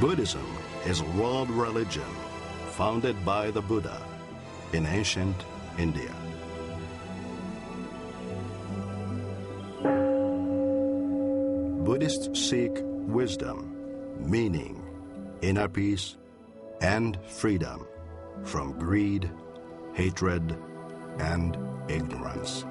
Buddhism is a world religion founded by the Buddha in ancient India. Buddhists seek wisdom, meaning, inner peace, and freedom from greed, hatred, and ignorance.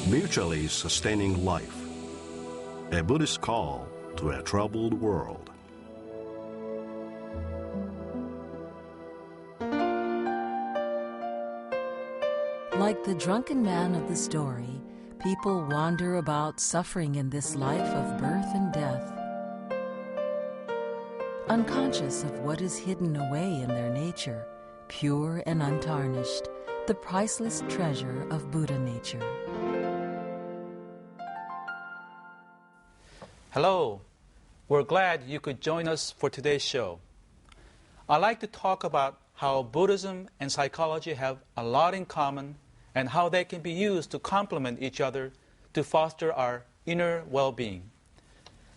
Mutually sustaining life, a Buddhist call to a troubled world. Like the drunken man of the story, people wander about suffering in this life of birth and death, unconscious of what is hidden away in their nature, pure and untarnished, the priceless treasure of Buddha nature. Hello, we're glad you could join us for today's show. I'd like to talk about how Buddhism and psychology have a lot in common and how they can be used to complement each other to foster our inner well-being.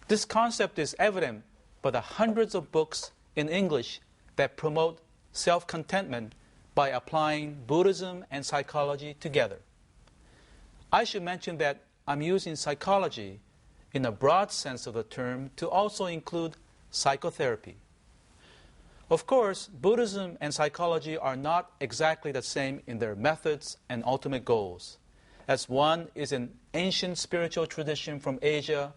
This concept is evident by the hundreds of books in English that promote self-contentment by applying Buddhism and psychology together. I should mention that I'm using psychology in a broad sense of the term to also include psychotherapy. Of course, Buddhism and psychology are not exactly the same in their methods and ultimate goals, as one is an ancient spiritual tradition from Asia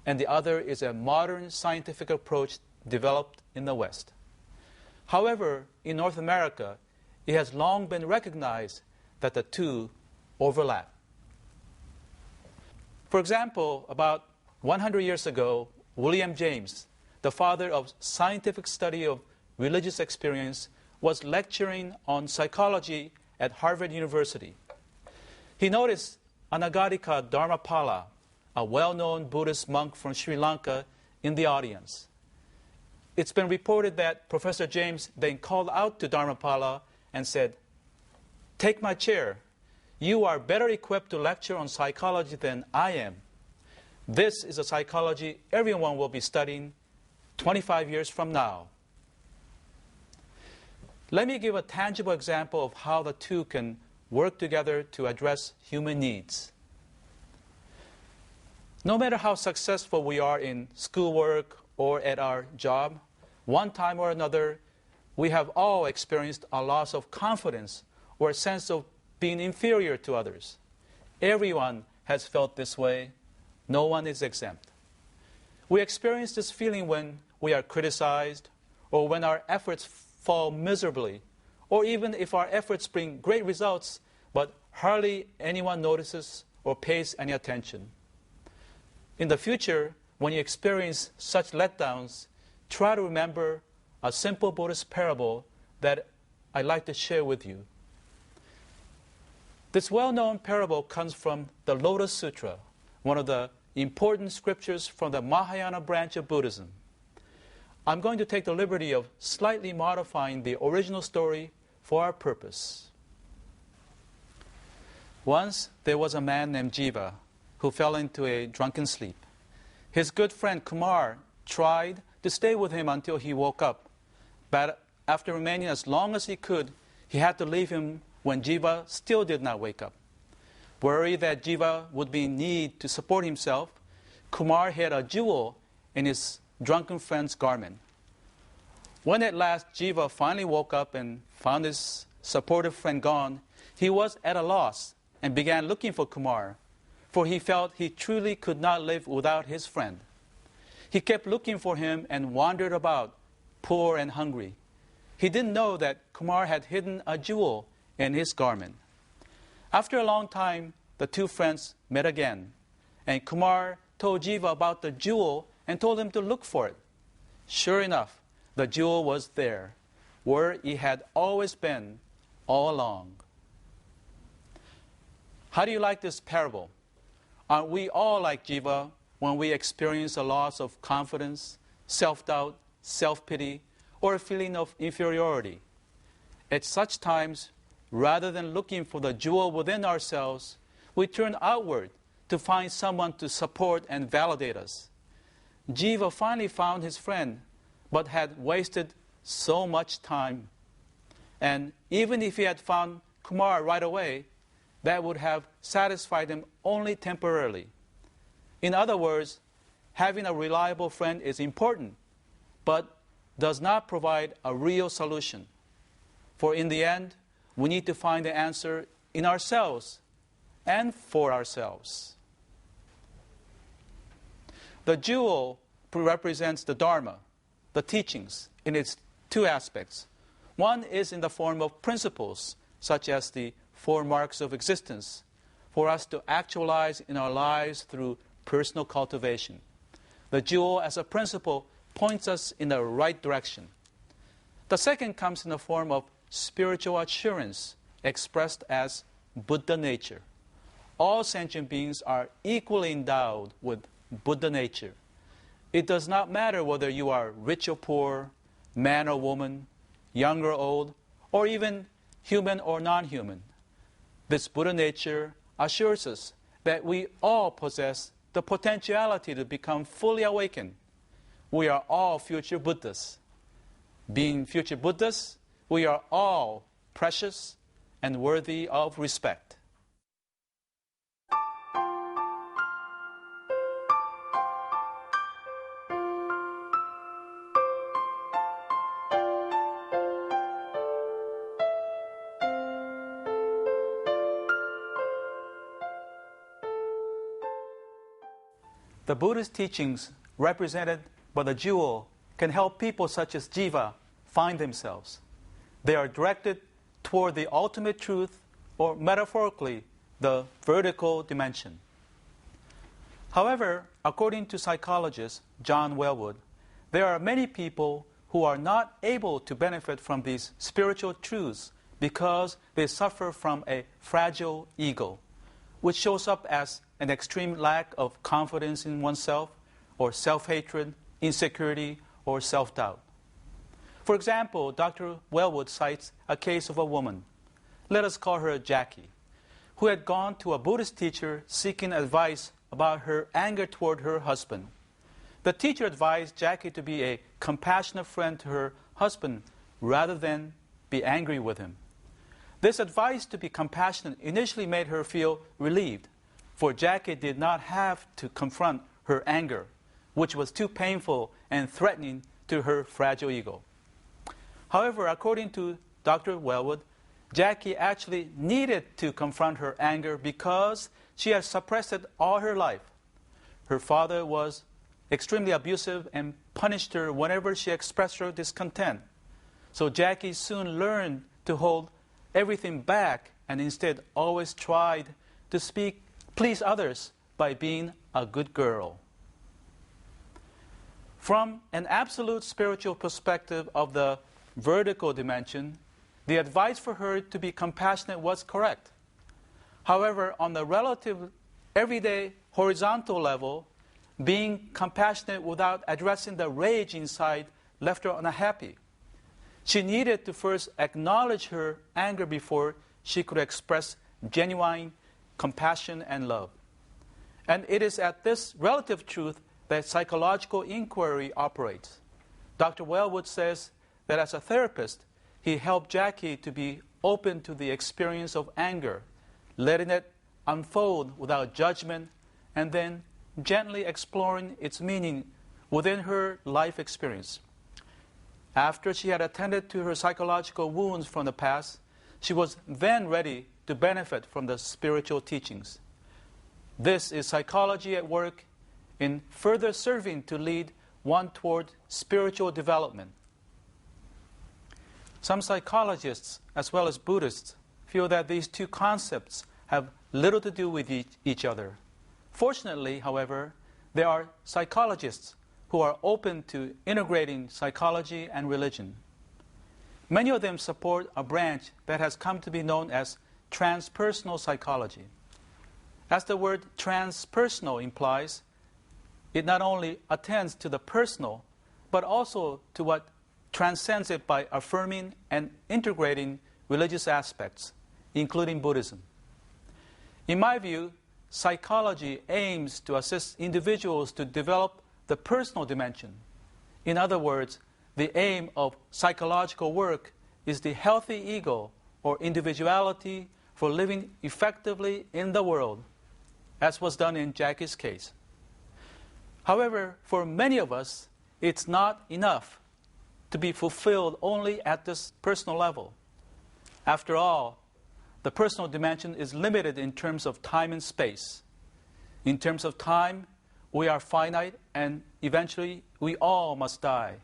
and the other is a modern scientific approach developed in the West. However, in North America, it has long been recognized that the two overlap. For example, about 100 years ago, William James, the father of scientific study of religious experience, was lecturing on psychology at Harvard University. He noticed Anagadika Dharmapala, a well-known Buddhist monk from Sri Lanka, in the audience. It's been reported that Professor James then called out to Dharmapala and said, "Take my chair. You are better equipped to lecture on psychology than I am. This is a psychology everyone will be studying 25 years from now." Let me give a tangible example of how the two can work together to address human needs. No matter how successful we are in schoolwork or at our job, one time or another, we have all experienced a loss of confidence or a sense of being inferior to others. Everyone has felt this way. No one is exempt. We experience this feeling when we are criticized, or when our efforts fall miserably, or even if our efforts bring great results, but hardly anyone notices or pays any attention. In the future, when you experience such letdowns, try to remember a simple Buddhist parable that I'd like to share with you. This well-known parable comes from the Lotus Sutra, one of the important scriptures from the Mahayana branch of Buddhism. I'm going to take the liberty of slightly modifying the original story for our purpose. Once there was a man named Jiva who fell into a drunken sleep. His good friend Kumar tried to stay with him until he woke up, but after remaining as long as he could, he had to leave him when Jiva still did not wake up. Worried that Jiva would be in need to support himself, Kumar hid a jewel in his drunken friend's garment. When at last Jiva finally woke up and found his supportive friend gone, he was at a loss and began looking for Kumar, for he felt he truly could not live without his friend. He kept looking for him and wandered about, poor and hungry. He didn't know that Kumar had hidden a jewel in his garment. After a long time, the two friends met again, and Kumar told Jiva about the jewel and told him to look for it. Sure enough, the jewel was there, where it had always been all along. How do you like this parable? Aren't we all like Jiva when we experience a loss of confidence, self-doubt, self-pity, or a feeling of inferiority. At such times, rather than looking for the jewel within ourselves, we turn outward to find someone to support and validate us. Jiva finally found his friend, but had wasted so much time. And even if he had found Kumar right away, that would have satisfied him only temporarily. In other words, having a reliable friend is important, but does not provide a real solution. For in the end, we need to find the answer in ourselves and for ourselves. The jewel represents the Dharma, the teachings, in its two aspects. One is in the form of principles, such as the 4 marks of existence, for us to actualize in our lives through personal cultivation. The jewel as a principle points us in the right direction. The second comes in the form of spiritual assurance, expressed as Buddha nature. All sentient beings are equally endowed with Buddha nature. It does not matter whether you are rich or poor, man or woman, young or old, or even human or non-human. This Buddha nature assures us that we all possess the potentiality to become fully awakened. We are all future Buddhas. Being future Buddhas, we are all precious and worthy of respect. The Buddhist teachings represented by the jewel can help people such as Jiva find themselves. They are directed toward the ultimate truth, or metaphorically, the vertical dimension. However, according to psychologist John Wellwood, there are many people who are not able to benefit from these spiritual truths because they suffer from a fragile ego, which shows up as an extreme lack of confidence in oneself, or self-hatred, insecurity, or self-doubt. For example, Dr. Wellwood cites a case of a woman, let us call her Jackie, who had gone to a Buddhist teacher seeking advice about her anger toward her husband. The teacher advised Jackie to be a compassionate friend to her husband rather than be angry with him. This advice to be compassionate initially made her feel relieved, for Jackie did not have to confront her anger, which was too painful and threatening to her fragile ego. However, according to Dr. Wellwood, Jackie actually needed to confront her anger because she had suppressed it all her life. Her father was extremely abusive and punished her whenever she expressed her discontent. So Jackie soon learned to hold everything back and instead always tried to please others by being a good girl. From an absolute spiritual perspective of the vertical dimension, the advice for her to be compassionate was correct. However, on the relative, everyday, horizontal level, being compassionate without addressing the rage inside left her unhappy. She needed to first acknowledge her anger before she could express genuine compassion and love. And it is at this relative truth that psychological inquiry operates. Dr. Wellwood says that as a therapist, he helped Jackie to be open to the experience of anger, letting it unfold without judgment, and then gently exploring its meaning within her life experience. After she had attended to her psychological wounds from the past, she was then ready to benefit from the spiritual teachings. This is psychology at work in further serving to lead one toward spiritual development. Some psychologists, as well as Buddhists, feel that these two concepts have little to do with each other. Fortunately, however, there are psychologists who are open to integrating psychology and religion. Many of them support a branch that has come to be known as transpersonal psychology. As the word transpersonal implies, it not only attends to the personal, but also to what transcends it by affirming and integrating religious aspects, including Buddhism. In my view, psychology aims to assist individuals to develop the personal dimension. In other words, the aim of psychological work is the healthy ego or individuality for living effectively in the world, as was done in Jackie's case. However, for many of us, it's not enough to be fulfilled only at this personal level. After all, the personal dimension is limited in terms of time and space. In terms of time, we are finite and eventually we all must die.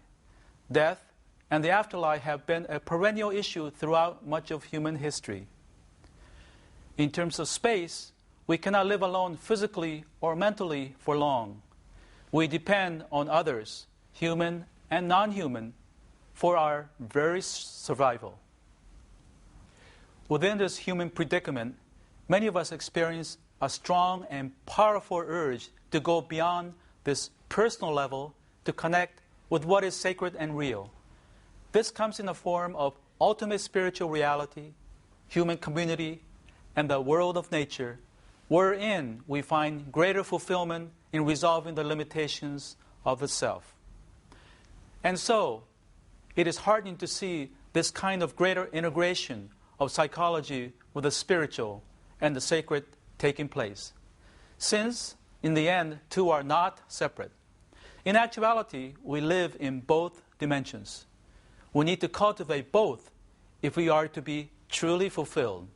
Death and the afterlife have been a perennial issue throughout much of human history. In terms of space, we cannot live alone physically or mentally for long. We depend on others, human and non-human, for our very survival. Within this human predicament, many of us experience a strong and powerful urge to go beyond this personal level to connect with what is sacred and real. This comes in the form of ultimate spiritual reality, human community, and the world of nature, wherein we find greater fulfillment in resolving the limitations of the self. And so, it is heartening to see this kind of greater integration of psychology with the spiritual and the sacred taking place, since, in the end, two are not separate. In actuality, we live in both dimensions. We need to cultivate both if we are to be truly fulfilled.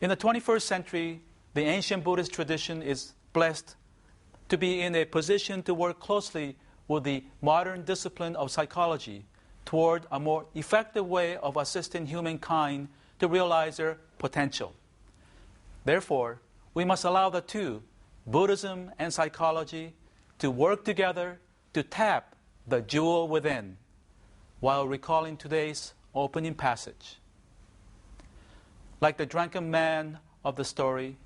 In the 21st century, the ancient Buddhist tradition is blessed to be in a position to work closely with the modern discipline of psychology toward a more effective way of assisting humankind to realize their potential. Therefore, we must allow the two, Buddhism and psychology, to work together to tap the jewel within, while recalling today's opening passage. Like the drunken man of the story,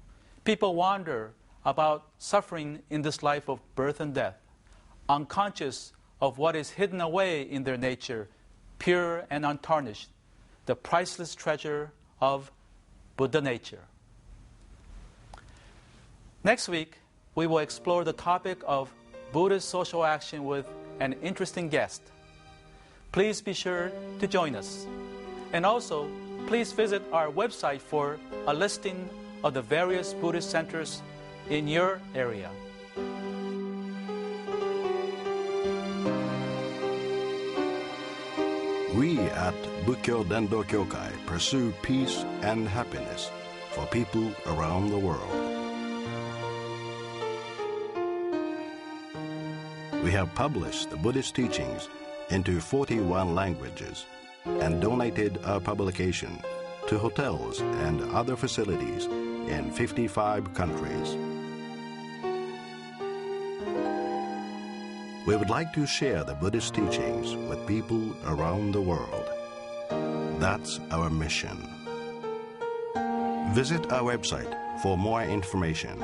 people wonder about suffering in this life of birth and death, unconscious of what is hidden away in their nature, pure and untarnished, the priceless treasure of Buddha nature. Next week, we will explore the topic of Buddhist social action with an interesting guest. Please be sure to join us. And also, please visit our website for a listing of the various Buddhist centers in your area. We at Bukkyo Dendo Kyokai pursue peace and happiness for people around the world. We have published the Buddhist teachings into 41 languages and donated our publication to hotels and other facilities in 55 countries. We would like to share the Buddhist teachings with people around the world. That's our mission. Visit our website for more information